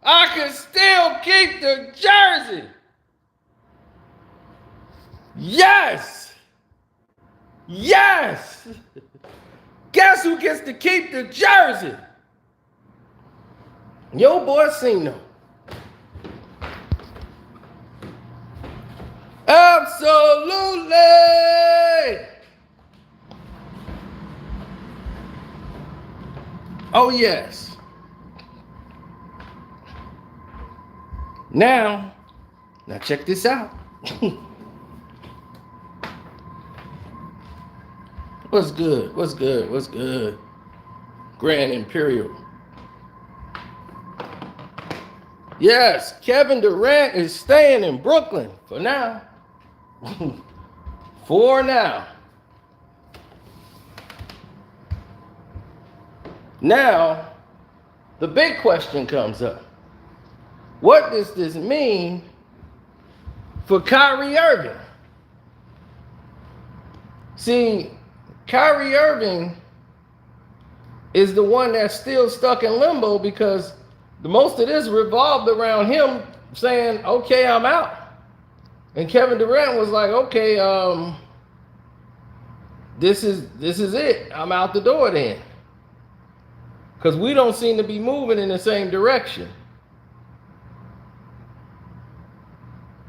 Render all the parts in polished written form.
I can still keep the jersey. Yes. Yes. Guess who gets to keep the jersey? Yo, boy, Cena. Absolutely. Oh, yes. Now check this out. What's good? What's good? What's good? Grand Imperial. Yes, Kevin Durant is staying in Brooklyn for now. For now. Now, the big question comes up. What does this mean for Kyrie Irving? See, Kyrie Irving is the one that's still stuck in limbo because the most of this revolved around him saying, okay, I'm out. And Kevin Durant was like, okay, this is it. I'm out the door then. Because we don't seem to be moving in the same direction.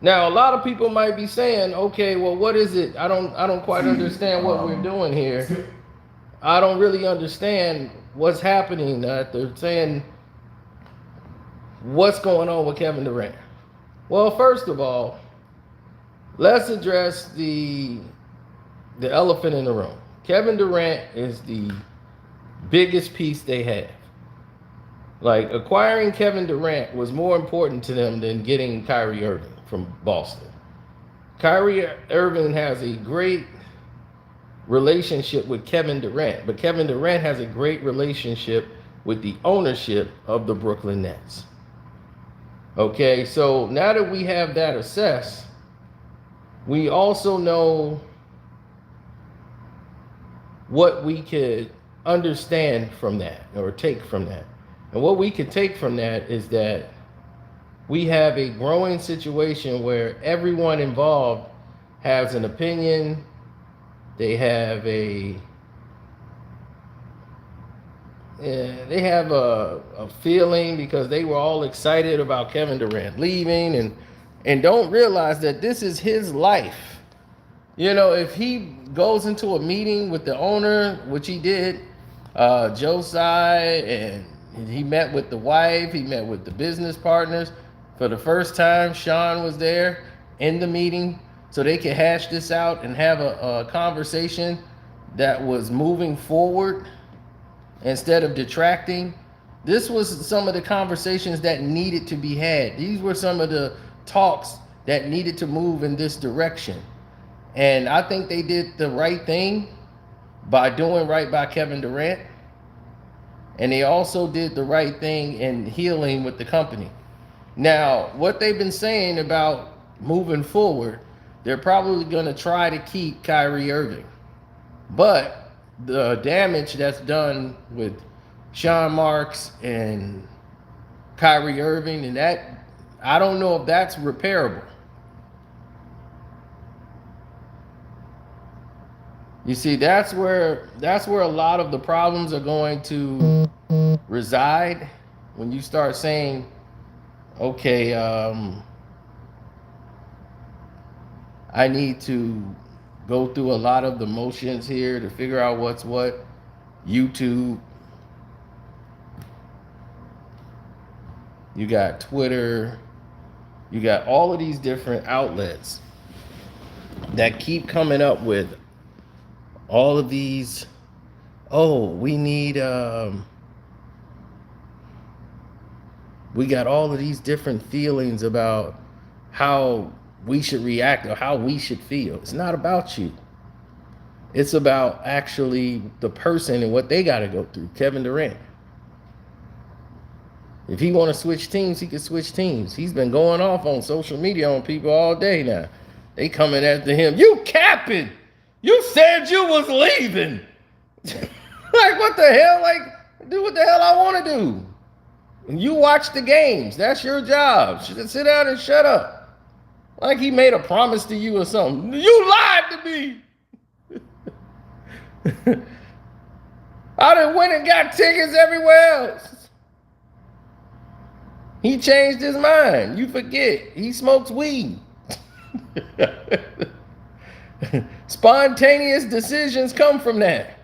Now, a lot of people might be saying, okay, well, what is it? I don't quite understand what we're doing here. I don't really understand what's happening. They're saying, what's going on with Kevin Durant? Well, first of all, let's address the elephant in the room. Kevin Durant is the biggest piece they have. Like, acquiring Kevin Durant was more important to them than getting Kyrie Irving from Boston. Kyrie Irving has a great relationship with Kevin Durant, but Kevin Durant has a great relationship with the ownership of the Brooklyn Nets. Okay, so now that we have that assessed, we also know what we could understand from that or take from that. And what we could take from that is that we have a growing situation where everyone involved has an opinion, they have a feeling because they were all excited about Kevin Durant leaving and don't realize that this is his life. You know, if he goes into a meeting with the owner, which he did, Josiah, and he met with the wife, he met with the business partners. For the first time, Sean was there in the meeting so they could hash this out and have a conversation that was moving forward instead of detracting. This was some of the conversations that needed to be had. These were some of the talks that needed to move in this direction. And I think they did the right thing by doing right by Kevin Durant. And they also did the right thing in healing with the company. Now, what they've been saying about moving forward, they're probably going to try to keep Kyrie Irving. But the damage that's done with Sean Marks and Kyrie Irving, and that, I don't know if that's repairable. You see, that's where a lot of the problems are going to reside when you start saying, okay, I need to go through a lot of the motions here to figure out what's what. YouTube, you got Twitter, you got all of these different outlets that keep coming up with all of these, oh, we need, we got all of these different feelings about how we should react or how we should feel. It's not about you. It's about actually the person and what they got to go through. Kevin Durant. If he want to switch teams, he can switch teams. He's been going off on social media on people all day now. They coming after him. You capping. You said you was leaving. Like, what the hell? Like, do what the hell I want to do. And you watch the games. That's your job. Sit down and shut up. Like he made a promise to you or something. You lied to me. I done went and got tickets everywhere else. He changed his mind. You forget. He smokes weed. Spontaneous decisions come from that.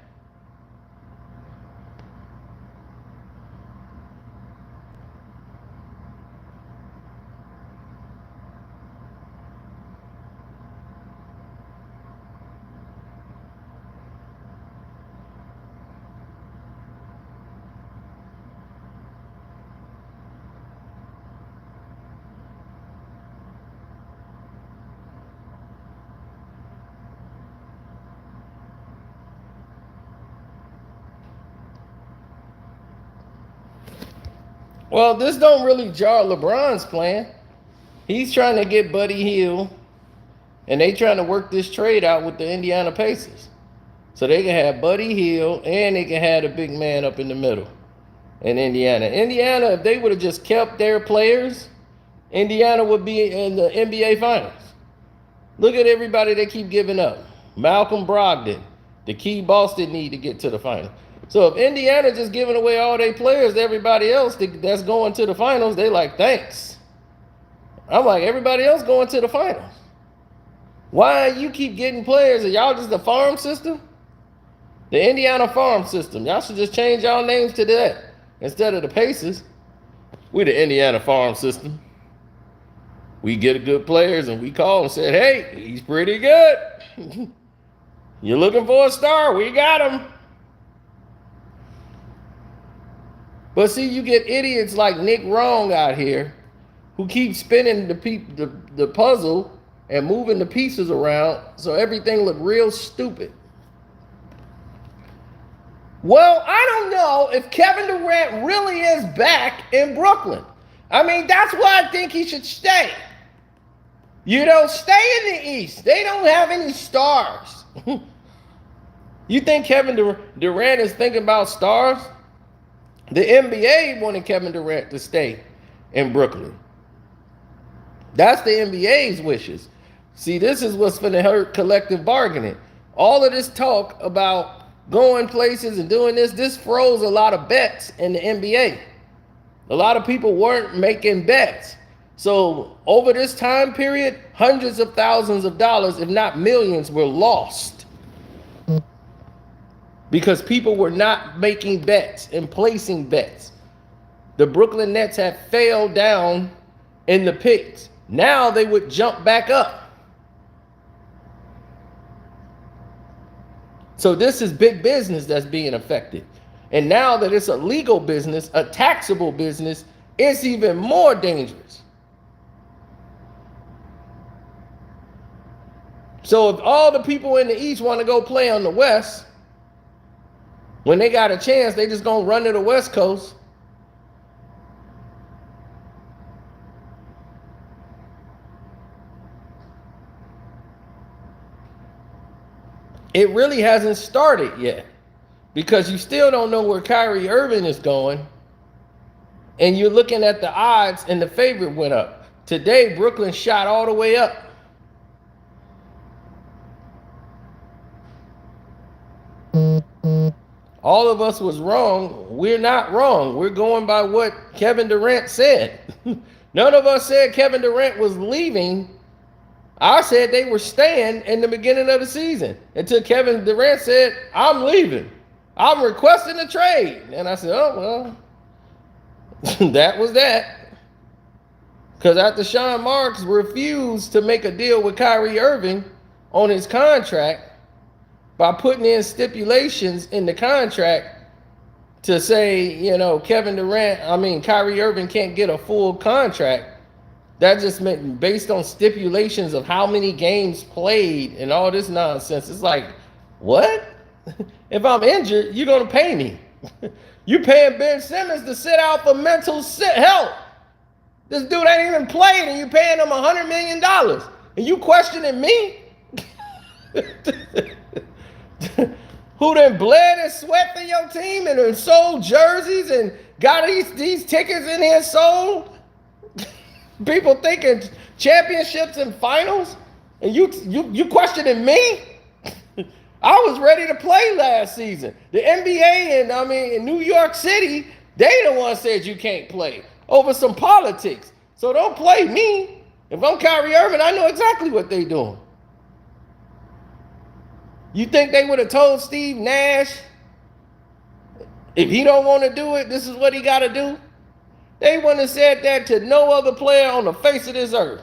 Well, this don't really jar LeBron's plan. He's trying to get Buddy Hield, and they trying to work this trade out with the Indiana Pacers. So they can have Buddy Hield, and they can have the big man up in the middle in Indiana. Indiana, if they would have just kept their players, Indiana would be in the NBA Finals. Look at everybody they keep giving up. Malcolm Brogdon, the key Boston need to get to the finals. So if Indiana just giving away all their players to everybody else that's going to the finals, they like, thanks. I'm like, everybody else going to the finals. Why you keep getting players? Are y'all just the farm system? The Indiana farm system. Y'all should just change y'all names to that instead of the Pacers. We the Indiana farm system. We get good players and we call and said, hey, he's pretty good. You're looking for a star? We got him. But see, you get idiots like Nick Wrong out here who keep spinning the puzzle and moving the pieces around so everything look real stupid. Well, I don't know if Kevin Durant really is back in Brooklyn. I mean, that's why I think he should stay. You know, stay in the East. They don't have any stars. You think Kevin Durant is thinking about stars? The NBA wanted Kevin Durant to stay in Brooklyn. That's the NBA's wishes. See, this is what's going to hurt collective bargaining. All of this talk about going places and doing this froze a lot of bets in the NBA. A lot of people weren't making bets. So over this time period, hundreds of thousands of dollars, if not millions, were lost. Because people were not making bets and placing bets. The Brooklyn Nets had failed down in the picks. Now they would jump back up. So this is big business that's being affected. And now that it's a legal business, a taxable business, it's even more dangerous. So if all the people in the East want to go play on the West, when they got a chance, they just gonna run to the West Coast. It really hasn't started yet because you still don't know where Kyrie Irving is going. And you're looking at the odds and the favorite went up. Today, Brooklyn shot all the way up. All of us was wrong. We're not wrong. We're going by what Kevin Durant said. None of us said Kevin Durant was leaving. I said they were staying in the beginning of the season until Kevin Durant said, I'm leaving. I'm requesting a trade. And I said, oh, well, that was that. Because after Sean Marks refused to make a deal with Kyrie Irving on his contract, by putting in stipulations in the contract to say, you know, Kyrie Irving can't get a full contract. That just meant based on stipulations of how many games played and all this nonsense. It's like, what? If I'm injured, you're going to pay me. You're paying Ben Simmons to sit out for mental health. This dude ain't even played and you're paying him $100 million. And you questioning me? Who done bled and sweat for your team and sold jerseys and got these tickets in here sold. People thinking championships and finals, and you questioning me? I was ready to play last season. The NBA and in New York City, they the ones said you can't play over some politics. So don't play me. If I'm Kyrie Irving, I know exactly what they doing. You think they would have told Steve Nash, if he don't want to do it, this is what he got to do? They wouldn't have said that to no other player on the face of this earth.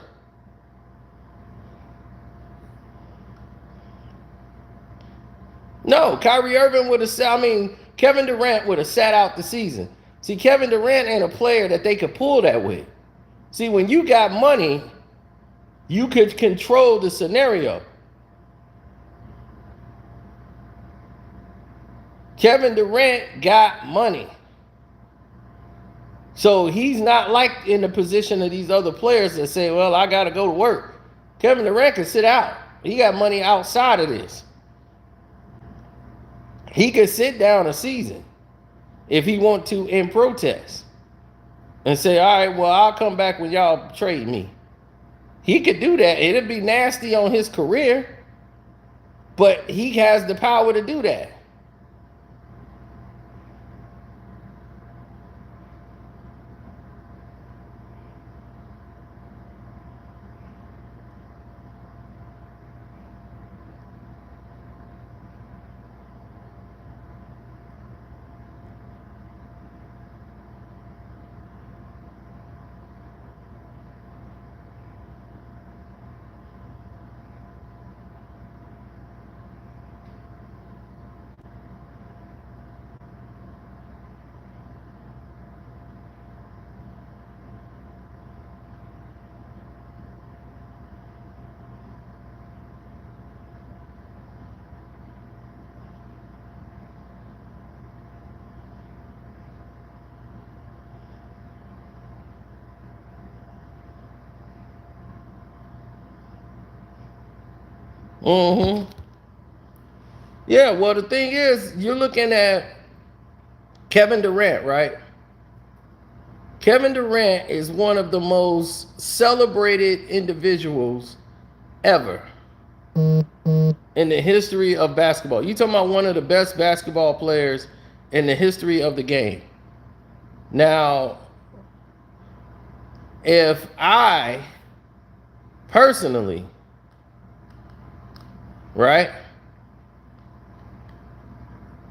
No, Kyrie Irving would have said, Kevin Durant would have sat out the season. See, Kevin Durant ain't a player that they could pull that with. See, when you got money, you could control the scenario. Kevin Durant got money. So he's not like in the position of these other players that say, well, I got to go to work. Kevin Durant can sit out. He got money outside of this. He could sit down a season if he want to in protest and say, all right, well, I'll come back when y'all trade me. He could do that. It'd be nasty on his career, but he has the power to do that. Yeah, well, the thing is, you're looking at Kevin Durant, right? Kevin Durant is one of the most celebrated individuals ever in the history of basketball. You talking about one of the best basketball players in the history of the game. Now, if I personally, right?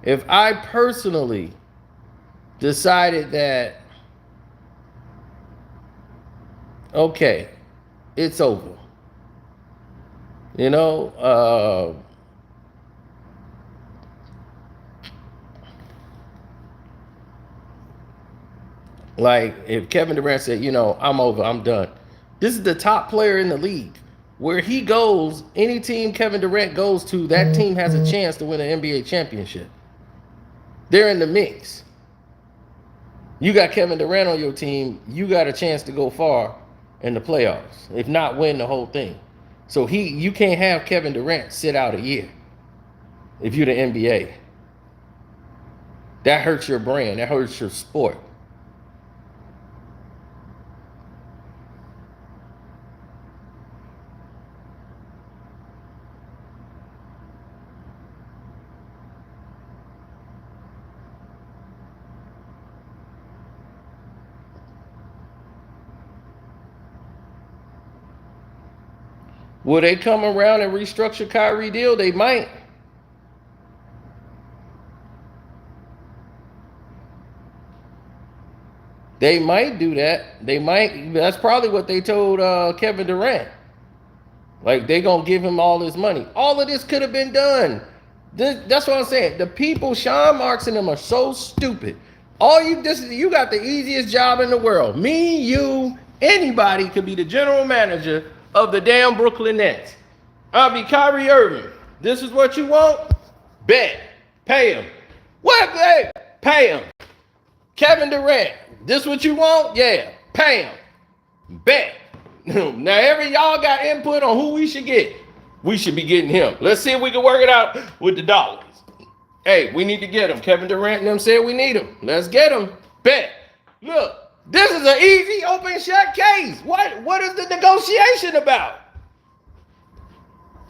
If I personally decided that, okay, it's over. Like if Kevin Durant said, I'm over, I'm done. This is the top player in the league. Where he goes, any team Kevin Durant goes to, that team has a chance to win an NBA championship. They're in the mix. You got Kevin Durant on your team, you got a chance to go far in the playoffs, if not win the whole thing. So you can't have Kevin Durant sit out a year if you're the NBA. That hurts your brand. That hurts your sport. Will they come around and restructure Kyrie deal? They might. They might do that. They might. That's probably what they told Kevin Durant. Like, they going to give him all his money. All of this could have been done. That's what I'm saying. The people, Sean Marks and them, are so stupid. You got the easiest job in the world. Me, you, anybody could be the general manager of the damn Brooklyn Nets. I'll be Kyrie Irving. This is what you want? Bet. Pay him. What? Hey, pay him. Kevin Durant. This what you want? Yeah. Pay him. Bet. Now y'all got input on who we should get. We should be getting him. Let's see if we can work it out with the dollars. Hey, we need to get him. Kevin Durant and them said we need him. Let's get him. Bet. Look, this is an easy open shut case. What is the negotiation about?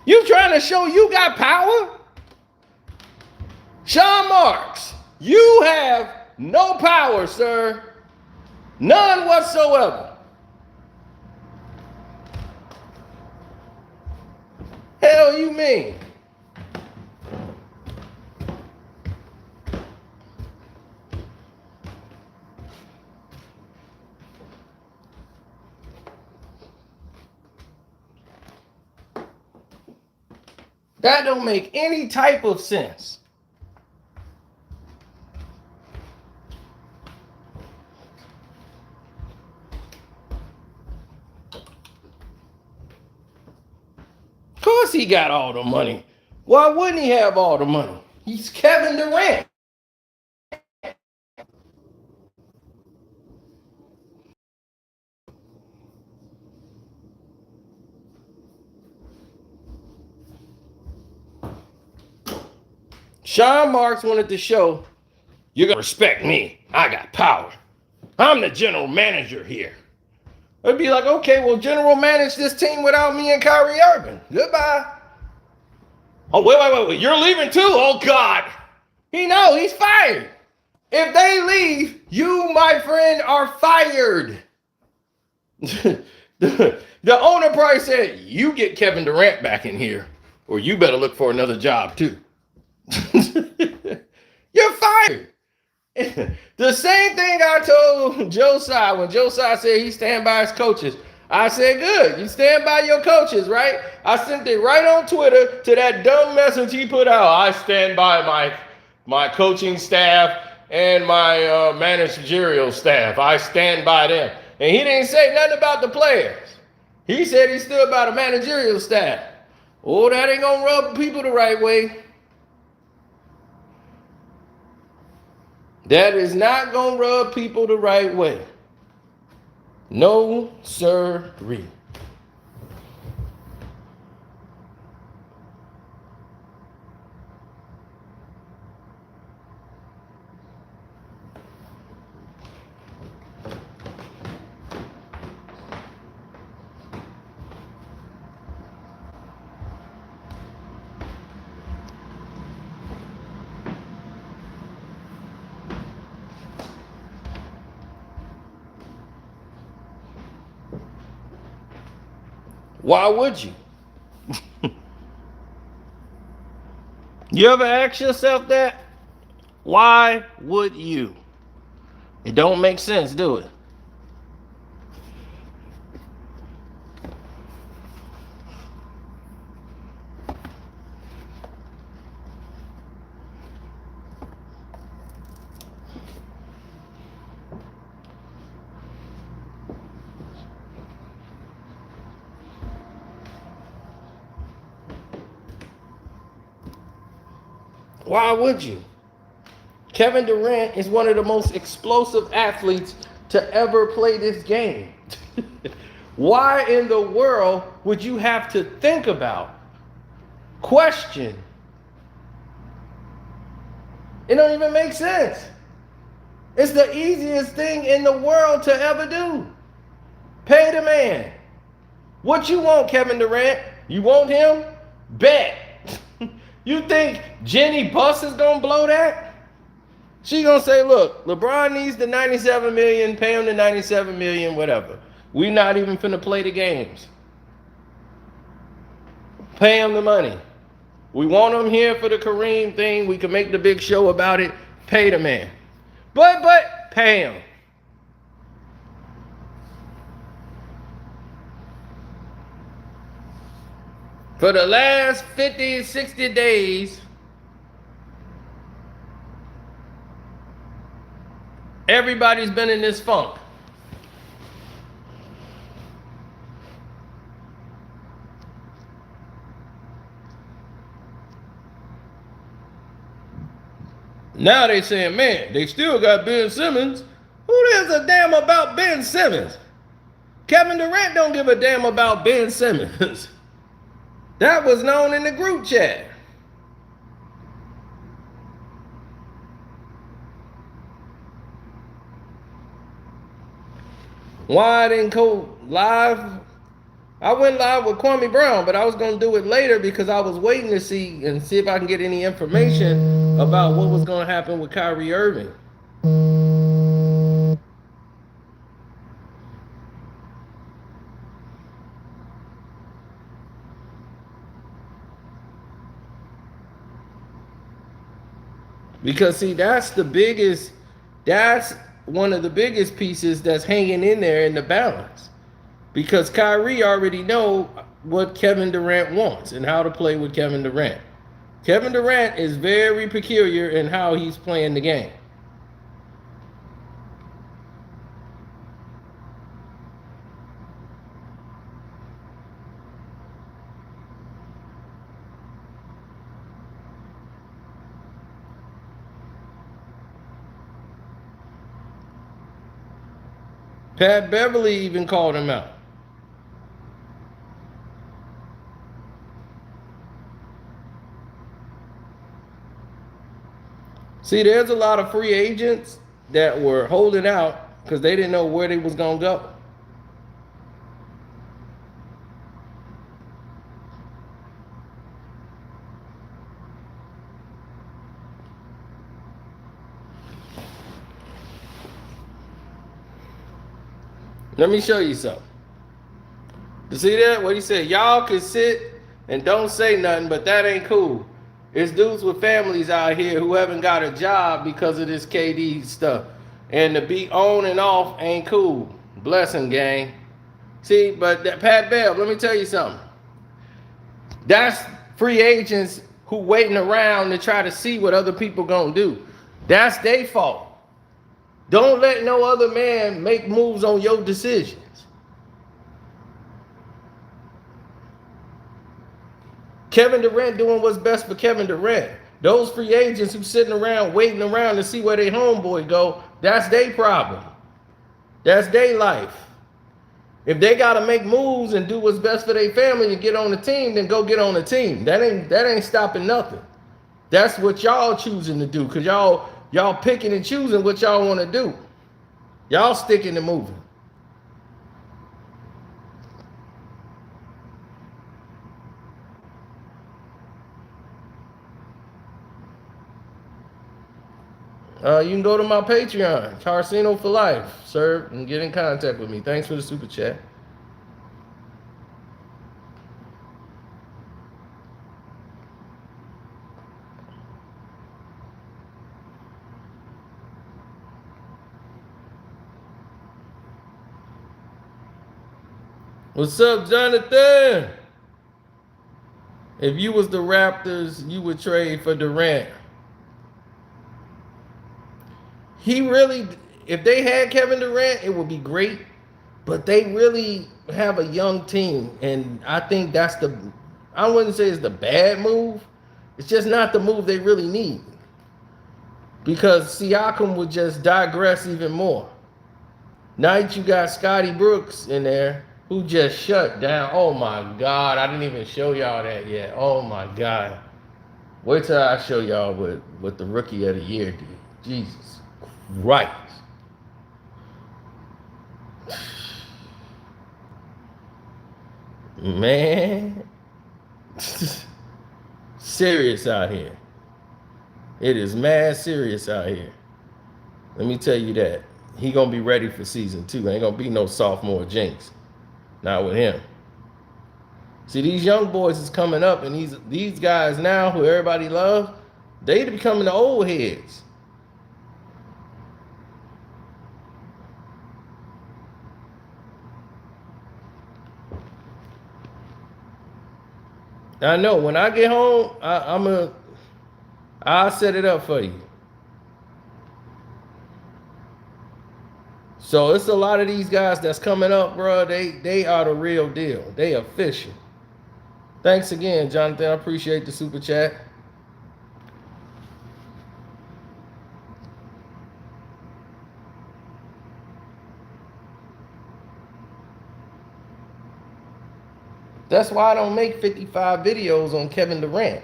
You trying to show you got power? Sean Marks, you have no power, sir. None whatsoever. Hell you mean? That don't make any type of sense. Of course he got all the money. Why wouldn't he have all the money? He's Kevin Durant. Sean Marks wanted to show, you're going to respect me. I got power. I'm the general manager here. It'd be like, okay, well, general manage this team without me and Kyrie Irving. Goodbye. Oh, wait. You're leaving too? Oh, God. He's fired. If they leave, you, my friend, are fired. The owner probably said, you get Kevin Durant back in here, or you better look for another job, too. You're fired. The same thing I told Josiah when Josiah said he stand by his coaches. I said, good, you stand by your coaches, right? I sent it right on Twitter to that dumb message he put out. I stand by my coaching staff and my managerial staff. I stand by them. And he didn't say nothing about the players. He said he stood by the managerial staff. Oh, that ain't gonna rub people the right way. That is not going to rub people the right way. No, sir-ree. Why would you? You ever ask yourself that? Why would you? It don't make sense, do it? Why would you? Kevin Durant is one of the most explosive athletes to ever play this game. Why in the world would you have to think about, question? It don't even make sense. It's the easiest thing in the world to ever do. Pay the man. What you want, Kevin Durant? You want him? Bet. You think Jenny Buss is going to blow that? She going to say, look, LeBron needs the $97 million, pay him the $97 million, whatever. We not even finna play the games. Pay him the money. We want him here for the Kareem thing. We can make the big show about it. Pay the man. But pay him. For the last 50, 60 days, everybody's been in this funk. Now they saying, man, they still got Ben Simmons. Who gives a damn about Ben Simmons? Kevin Durant don't give a damn about Ben Simmons. That was known in the group chat. Why I didn't go live? I went live with Kwame Brown, but I was gonna do it later because I was waiting to see if I can get any information about what was gonna happen with Kyrie Irving. Because see, that's one of the biggest pieces that's hanging in there in the balance. Because Kyrie already know what Kevin Durant wants and how to play with Kevin Durant. Kevin Durant is very peculiar in how he's playing the game. Pat Beverly even called him out. See, there's a lot of free agents that were holding out because they didn't know where they was gonna go. Let me show you something. You see that? What he said? Y'all can sit and don't say nothing, but that ain't cool. It's dudes with families out here who haven't got a job because of this KD stuff. And to be on and off ain't cool. Blessing, gang. See, but that Pat Bev, let me tell you something. That's free agents who waiting around to try to see what other people gonna do. That's their fault. Don't let no other man make moves on your decisions. Kevin Durant doing what's best for Kevin Durant. Those free agents who sitting around waiting around to see where their homeboy go, that's their problem. That's their life. If they gotta make moves and do what's best for their family and get on the team, then go get on the team. That ain't stopping nothing. That's what y'all choosing to do, because y'all picking and choosing what y'all want to do. Y'all sticking and moving. You can go to my Patreon, Carcino for Life, sir, and get in contact with me. Thanks for the super chat. What's up, Jonathan? If you was the Raptors, you would trade for Durant. If they had Kevin Durant, it would be great. But they really have a young team. And I think I wouldn't say it's the bad move. It's just not the move they really need. Because Siakam would just digress even more. Now that you got Scotty Brooks in there, who just shut down. Oh my God, I didn't even show y'all that yet. Oh my God. Wait till I show y'all what the rookie of the year did. Jesus Christ. Man. Serious out here. It is mad serious out here. Let me tell you that. He gonna be ready for season 2. Ain't gonna be no sophomore jinx. Not with him. See, these young boys is coming up, and these guys now who everybody loves, they becoming the old heads. I know when I get home, I'll set it up for you. So it's a lot of these guys that's coming up, bro. They are the real deal. They official. Thanks again, Jonathan. I appreciate the super chat. That's why I don't make 55 videos on Kevin Durant.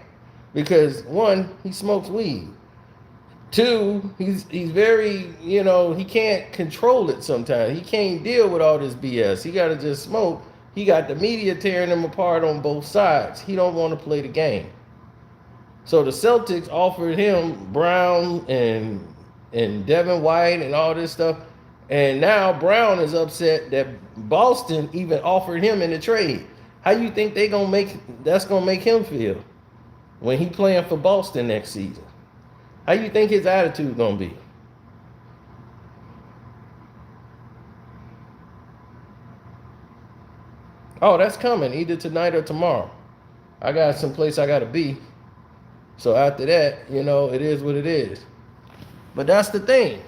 Because one, he smokes weed. Two, he's very, he can't control it sometimes. He can't deal with all this BS. He got to just smoke. He got the media tearing him apart on both sides. He don't want to play the game. So the Celtics offered him Brown and Devin White and all this stuff. And now Brown is upset that Boston even offered him in the trade. How you think that's gonna make him feel when he playing for Boston next season? How you think his attitude gonna be? Oh, that's coming either tonight or tomorrow. I got some place I gotta be. So after that, it is what it is. But that's the thing.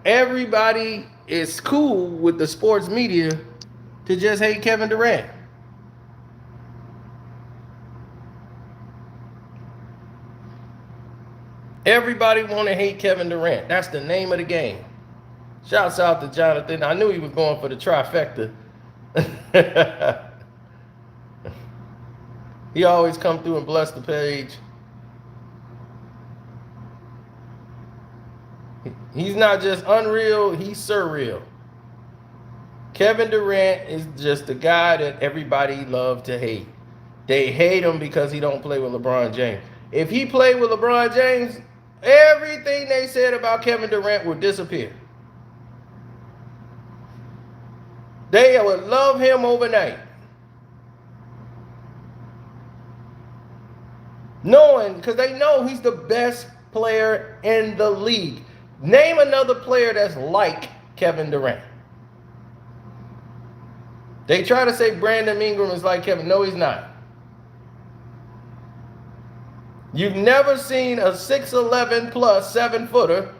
Everybody is cool with the sports media to just hate Kevin Durant. Everybody want to hate Kevin Durant. That's the name of the game. Shouts out to Jonathan. I knew he was going for the trifecta. He always come through and bless the page. He's not just unreal, he's surreal. Kevin Durant is just the guy that everybody loves to hate. They hate him because he don't play with LeBron James. If he played with LeBron James, everything they said about Kevin Durant would disappear. They would love him overnight. Knowing, because they know he's the best player in the league. Name another player that's like Kevin Durant. They try to say Brandon Ingram is like Kevin. No, he's not. You've never seen a 6'11 plus 7-footer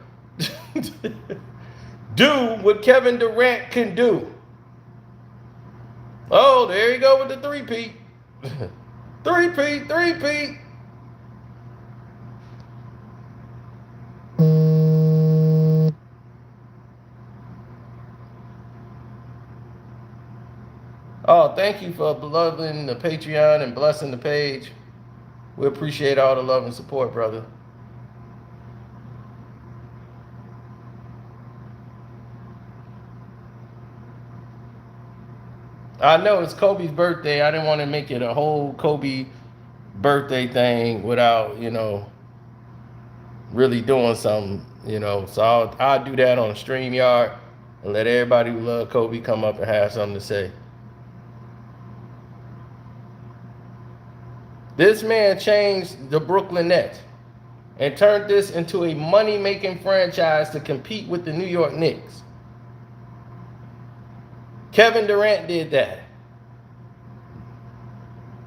do what Kevin Durant can do. Oh, there you go with the three-peat. Three-peat. Oh, thank you for loving the Patreon and blessing the page. We appreciate all the love and support, brother. I know it's Kobe's birthday. I didn't want to make it a whole Kobe birthday thing without, really doing something, So I'll do that on StreamYard and let everybody who love Kobe come up and have something to say. This man changed the Brooklyn Nets and turned this into a money-making franchise to compete with the New York Knicks. Kevin Durant did that.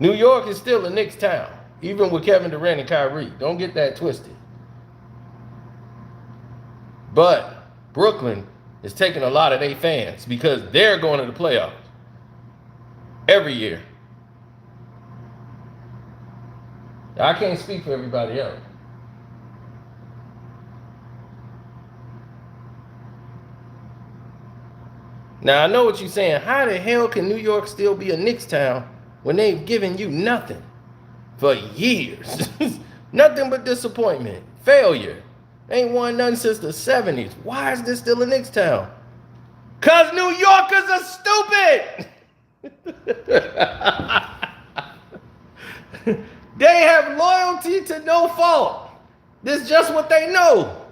New York is still a Knicks town, even with Kevin Durant and Kyrie. Don't get that twisted. But Brooklyn is taking a lot of their fans because they're going to the playoffs every year. I can't speak for everybody else. Now, I know what you're saying. How the hell can New York still be a Knicks town when they've given you nothing for years? Nothing but disappointment, failure. They ain't won nothing since the 70s. Why is this still a Knicks town? Because New Yorkers are stupid! They have loyalty to no fault. This is just what they know.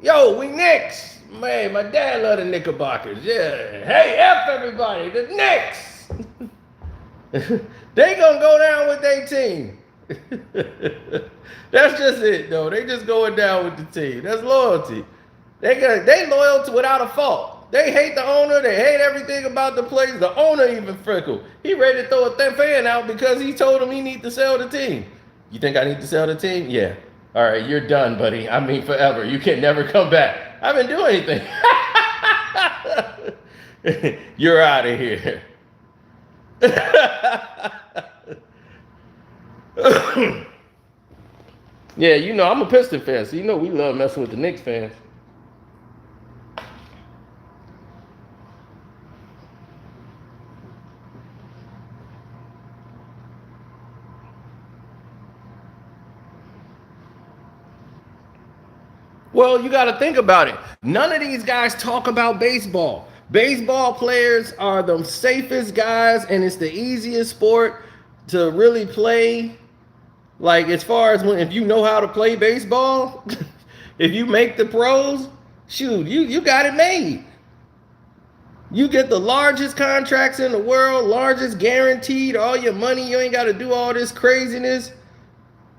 Yo, we Knicks. Man, my dad loved the Knickerbockers. Yeah. Hey, F everybody, the Knicks. They gonna go down with their team. That's just it, though. They just going down with the team. That's loyalty. They loyal to without a fault. They hate the owner. They hate everything about the place. The owner even fickle. He ready to throw a fan out because he told him he need to sell the team. You think I need to sell the team? Yeah. All right, you're done, buddy. I mean, forever. You can never come back. I haven't done anything. You're out of here. Yeah, I'm a Piston fan, so we love messing with the Knicks fans. Well, you got to think about it. None of these guys talk about baseball. Baseball players are the safest guys, and it's the easiest sport to really play. Like, as far as if you know how to play baseball, if you make the pros, shoot, you got it made. You get the largest contracts in the world, largest guaranteed, all your money. You ain't got to do all this craziness.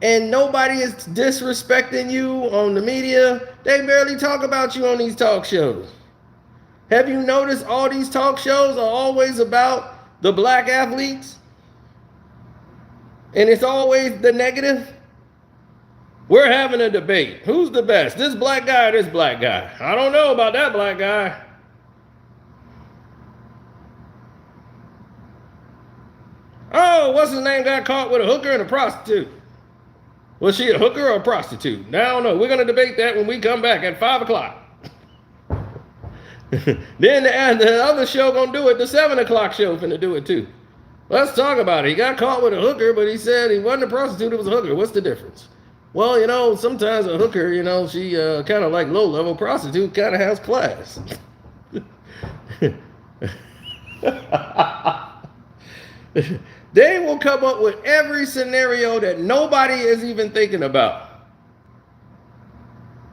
And nobody is disrespecting you on the media. They barely talk about you on these talk shows. Have you noticed all these talk shows are always about the black athletes? And it's always the negative. We're having a debate. Who's the best? This black guy or this black guy? I don't know about that black guy. Oh, what's his name got caught with a hooker and a prostitute? Was she a hooker or a prostitute? Now, I don't know. We're going to debate that when we come back at 5 o'clock. Then the other show going to do it. The 7 o'clock show finna do it too. Let's talk about it. He got caught with a hooker, but he said he wasn't a prostitute. It was a hooker. What's the difference? Well, sometimes a hooker, she kind of like low-level prostitute, kind of has class. They will come up with every scenario that nobody is even thinking about.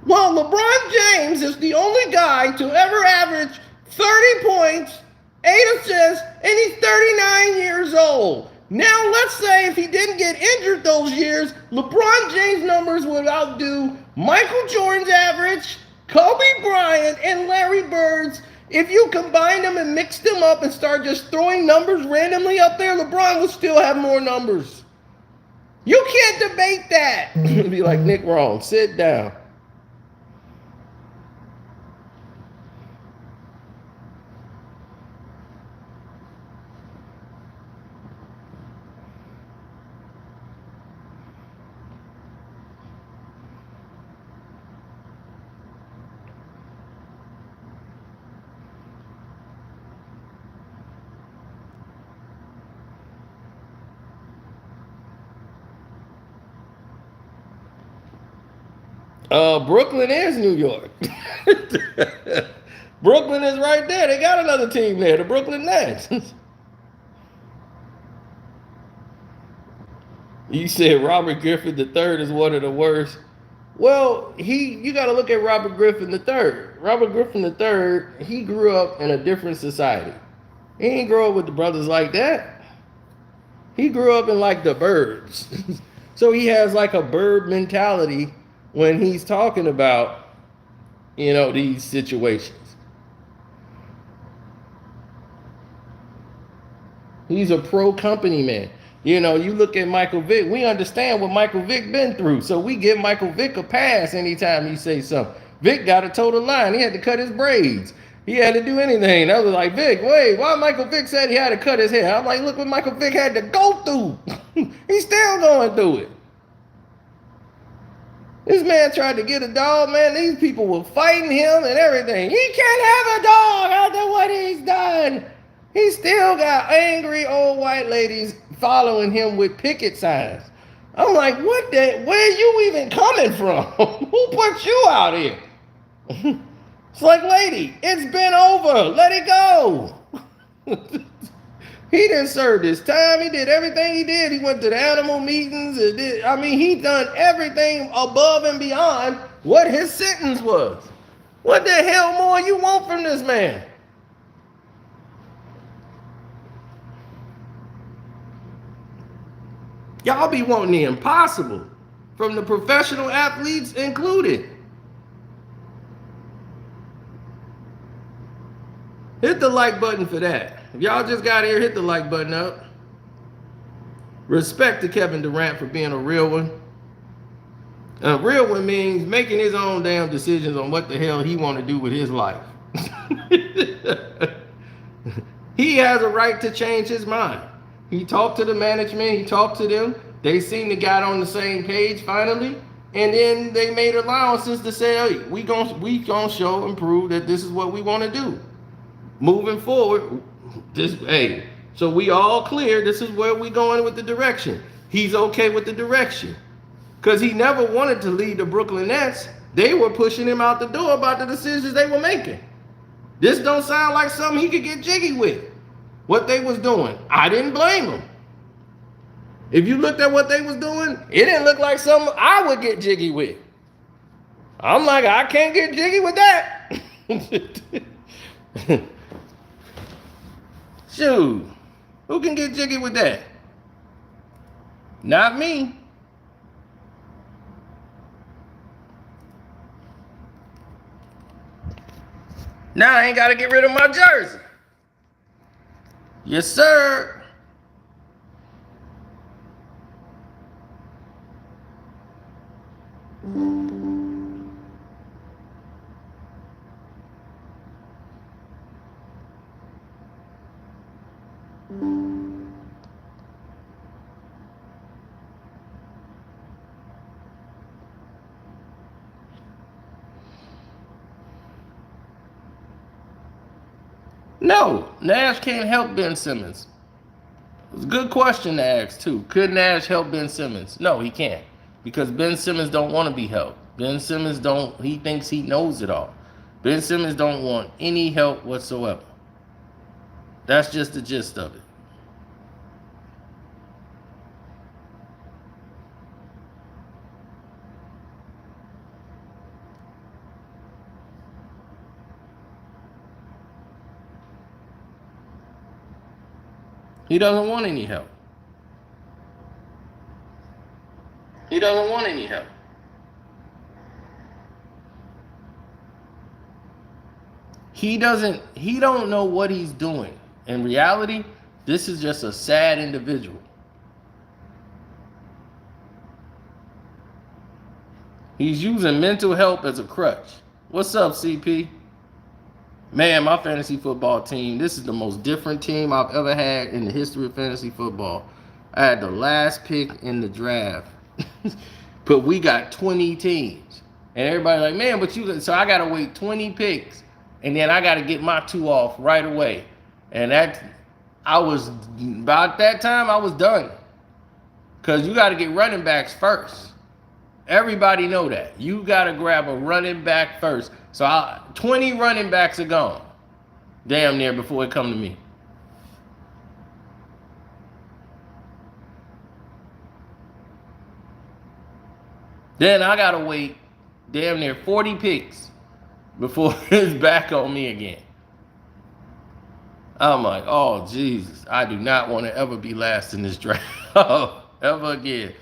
Well, LeBron James is the only guy to ever average 30 points, 8 assists, and he's 39 years old. Now, let's say if he didn't get injured those years, LeBron James' numbers would outdo Michael Jordan's average, Kobe Bryant, and Larry Bird's. If you combine them and mix them up and start just throwing numbers randomly up there, LeBron would still have more numbers. You can't debate that. Be like, Nick, wrong. Sit down. Brooklyn is New York. Brooklyn is right there. They got another team there, the Brooklyn Nets. You said Robert Griffin III is one of the worst. Well, you got to look at Robert Griffin III. Robert Griffin III, he grew up in a different society. He didn't grow up with the brothers like that. He grew up in like the burbs. So he has like a burb mentality when he's talking about, these situations. He's a pro-company man. You look at Michael Vick, we understand what Michael Vick been through, so we give Michael Vick a pass anytime he say something. Vick got to toe the line. He had to cut his braids. He had to do anything. I was like, Vick, wait, why Michael Vick said he had to cut his hair? I'm like, look what Michael Vick had to go through. He's still going through it. This man tried to get a dog, man. These people were fighting him and everything. He can't have a dog after what he's done. He still got angry old white ladies following him with picket signs. I'm like, where you even coming from? Who put you out here? It's like, lady, it's been over. Let it go. He didn't serve his time. He did everything he did. He went to the animal meetings. He done everything above and beyond what his sentence was. What the hell more you want from this man? Y'all be wanting the impossible, from the professional athletes included. Hit the like button for that. If y'all just got here, hit the like button up. Respect to Kevin Durant for being a real one. A real one means making his own damn decisions on what the hell he want to do with his life. He has a right to change his mind. He talked to the management. He talked to them. They seemed to got on the same page finally. And then they made allowances to say, hey, we gonna show and prove that this is what we want to do. Moving forward, so we all clear, this is where we going with the direction. He's okay with the direction. Because he never wanted to lead the Brooklyn Nets. They were pushing him out the door about the decisions they were making. This don't sound like something he could get jiggy with. What they was doing, I didn't blame them. If you looked at what they was doing, it didn't look like something I would get jiggy with. I'm like, I can't get jiggy with that. Shoot, who can get jiggy with that? Not me. Now I ain't got to get rid of my jersey. Yes, sir. No, Nash can't help Ben Simmons. It's a good question to ask too. Could Nash help Ben Simmons? No, he can't, because Ben Simmons don't want to be helped. Ben Simmons don't. He thinks he knows it all. Ben Simmons don't want any help whatsoever. That's just the gist of it. He doesn't want any help. He doesn't want any help. He don't know what he's doing. In reality, this is just a sad individual. He's using mental help as a crutch. What's up, CP? Man, my fantasy football team, this is the most different team I've ever had in the history of fantasy football. I had the last pick in the draft, but we got 20 teams. And everybody like, man, but you, so I got to wait 20 picks, and then I got to get my 2 off right away. And about that time, I was done. Because you got to get running backs first. Everybody know that. You got to grab a running back first. So 20 running backs are gone. Damn near before it come to me. Then I got to wait damn near 40 picks before it's back on me again. I'm like, oh, Jesus. I do not want to ever be last in this draft. Ever again.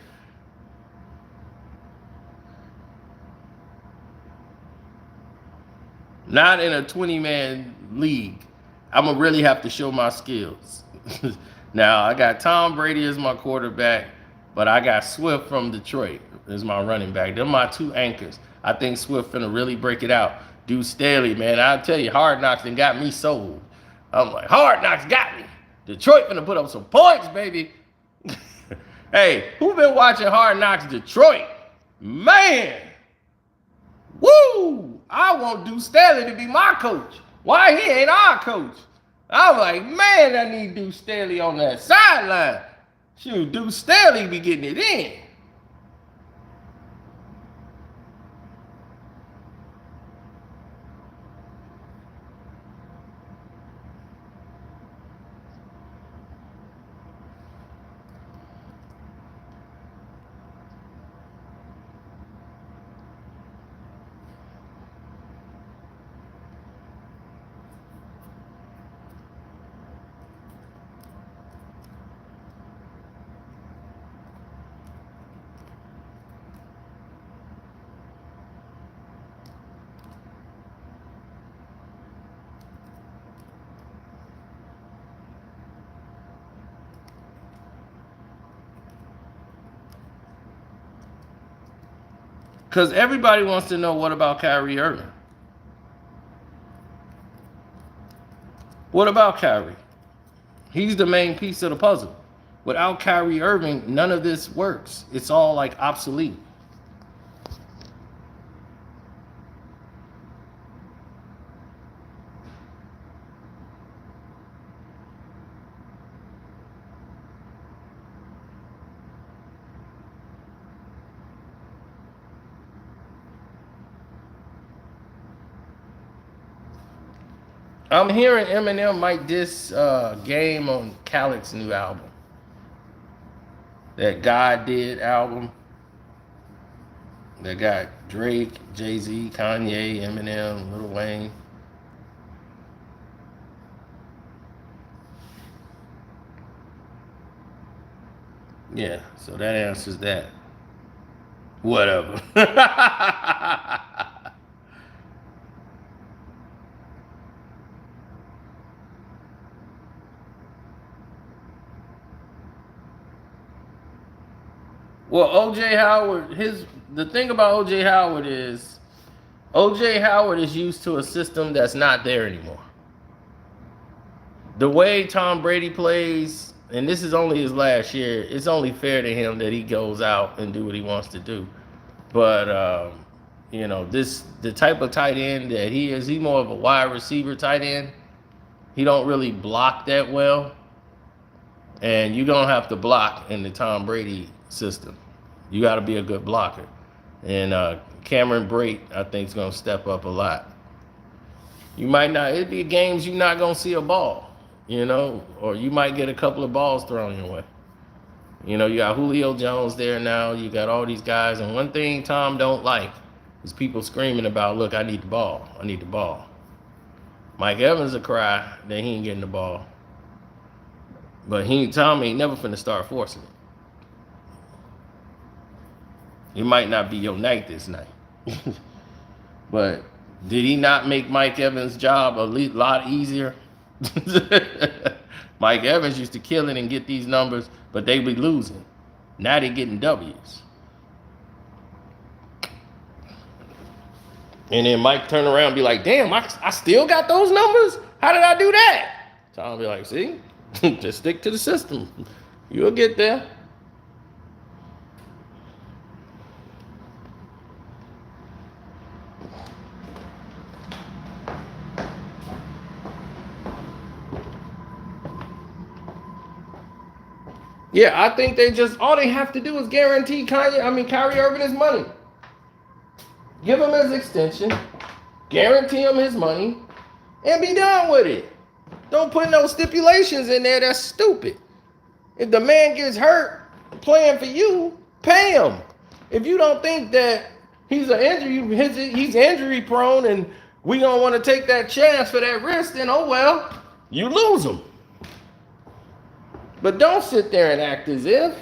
Not in a 20-man league. I'm going to really have to show my skills. Now, I got Tom Brady as my quarterback, but I got Swift from Detroit as my running back. They're my 2 anchors. I think Swift finna really break it out. Dude Staley, man, I'll tell you, Hard Knocks done got me sold. I'm like, Hard Knocks got me. Detroit finna put up some points, baby. Hey, who been watching Hard Knocks Detroit? Man. Woo! I want Duke Staley to be my coach. Why he ain't our coach? I'm like, man, I need Duke Staley on that sideline. Shoot, Duke Staley be getting it in. Because everybody wants to know, what about Kyrie Irving? What about Kyrie? He's the main piece of the puzzle. Without Kyrie Irving, none of this works. It's all like obsolete. I'm hearing Eminem might diss Game on Khaled's new album. That God Did album. That got Drake, Jay-Z, Kanye, Eminem, Lil Wayne. Yeah, so that answers that. Whatever. Well, OJ Howard, the thing about OJ Howard is used to a system that's not there anymore. The way Tom Brady plays, and this is only his last year, it's only fair to him that he goes out and do what he wants to do. But the type of tight end that he is, he's more of a wide receiver tight end. He don't really block that well, and you don't have to block in the Tom Brady system. You got to be a good blocker, and Cameron Brate, I think, is going to step up a lot. You might not. It'd be games you're not going to see a ball, or you might get a couple of balls thrown your way. You got Julio Jones there now. You got all these guys, and one thing Tom don't like is people screaming about, "Look, I need the ball. I need the ball." Mike Evans will cry that he ain't getting the ball, but Tom ain't never finna start forcing it. It might not be your night this night, but did he not make Mike Evans' job a lot easier? Mike Evans used to kill it and get these numbers, but they be losing. Now they getting W's. And then Mike turn around and be like, damn, I still got those numbers? How did I do that? Tom be like, see? Just stick to the system. You'll get there. Yeah, I think all they have to do is guarantee Kyrie Irving his money. Give him his extension, guarantee him his money, and be done with it. Don't put no stipulations in there. That's stupid. If the man gets hurt playing for you, pay him. If you don't think that he's injury prone and we don't want to take that chance for that risk, then oh well, you lose him. But don't sit there and act as if.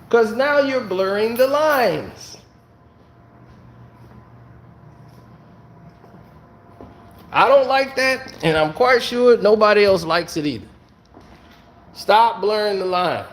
Because now you're blurring the lines. I don't like that, and I'm quite sure nobody else likes it either. Stop blurring the lines.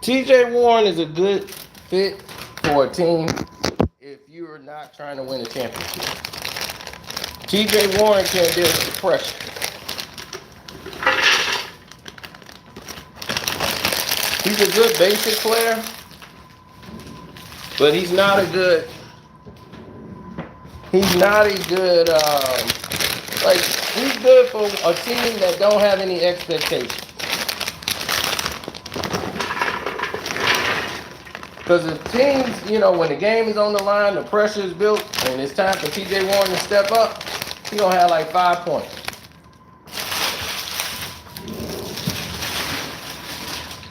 TJ Warren is a good fit for a team if you're not trying to win a championship. TJ Warren can't deal with the pressure. He's a good basic player, but he's not a good he's good for a team that don't have any expectations. Because if teams, when the game is on the line, the pressure is built, and it's time for TJ Warren to step up, he's going to have like 5 points.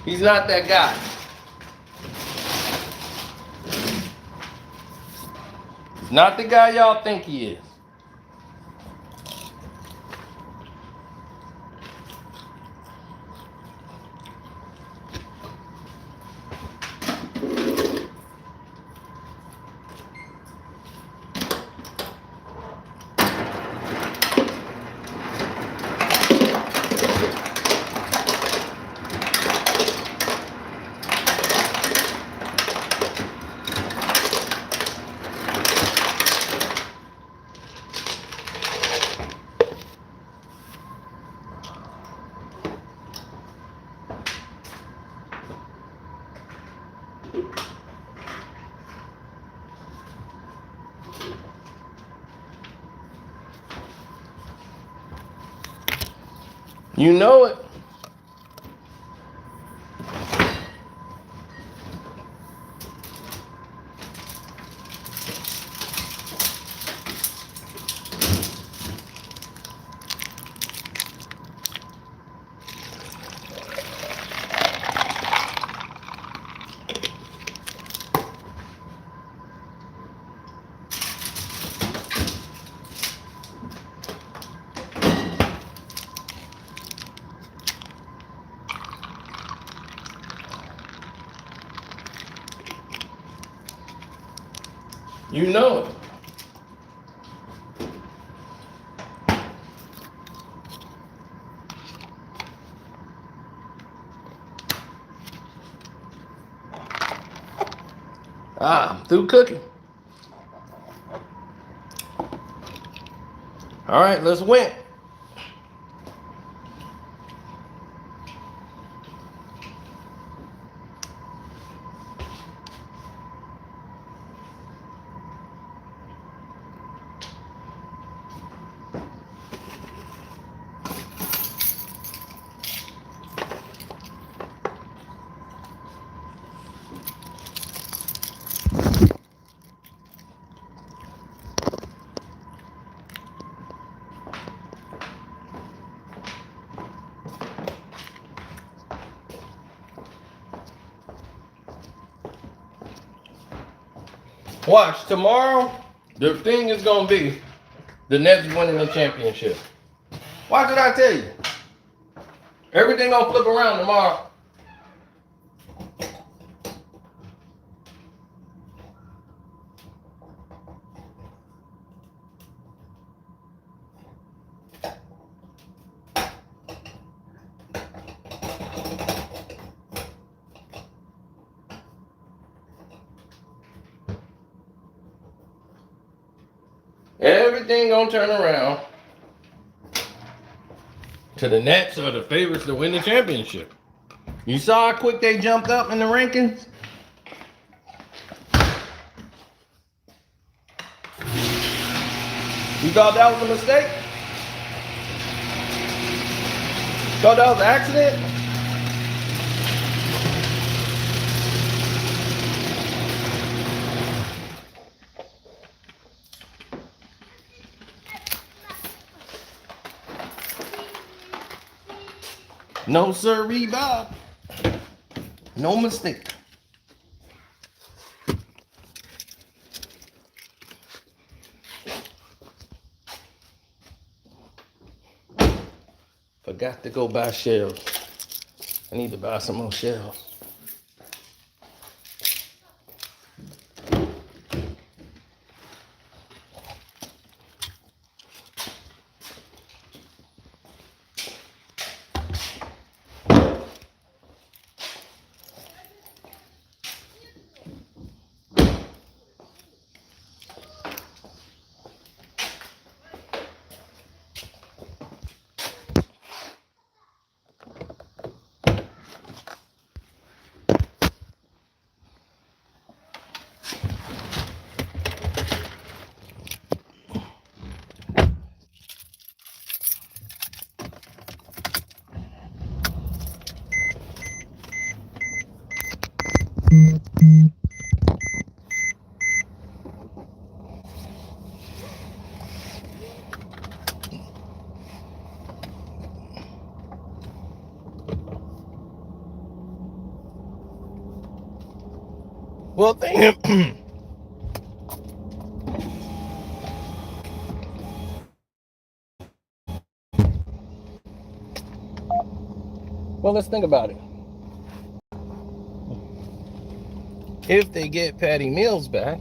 He's not that guy. He's not the guy y'all think he is. You know it. You know it. I'm through cooking. All right, let's win. Watch, tomorrow, the thing is going to be the Nets winning the championship. Why did I tell you? Everything going to flip around tomorrow. Everything gonna turn around to the Nets are the favorites to win the championship. You saw how quick they jumped up in the rankings? You thought that was a mistake? Thought that was an accident? No, sir, Bob. No mistake. Forgot to go buy shells. I need to buy some more shells. Well, well, let's think about it. If they get Patty Mills back,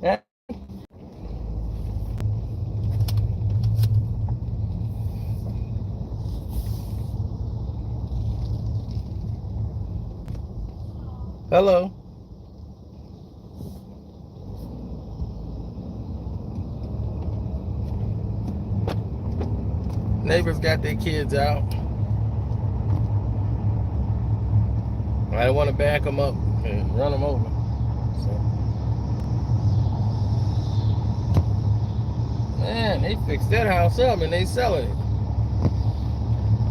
yeah. Hello. Neighbors got their kids out. I want to back them up and run them over. So. Man, they fixed that house up and they selling it.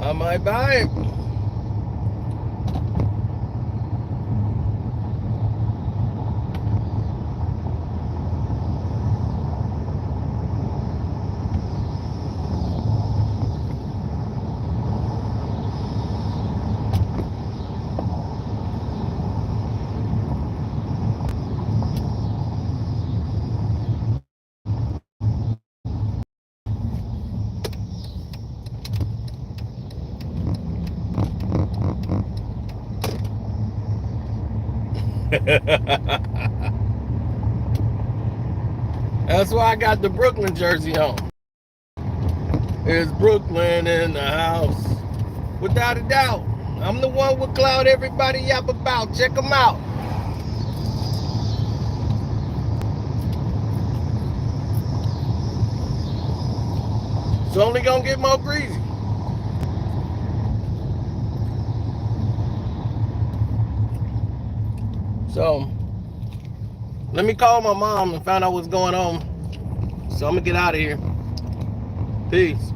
I might buy it. That's why I got the Brooklyn jersey on. It's Brooklyn in the house. Without a doubt. I'm the one with cloud everybody yap about. Check them out. It's only gonna get more greasy. So, let me call my mom and find out what's going on. So I'm gonna get out of here. Peace.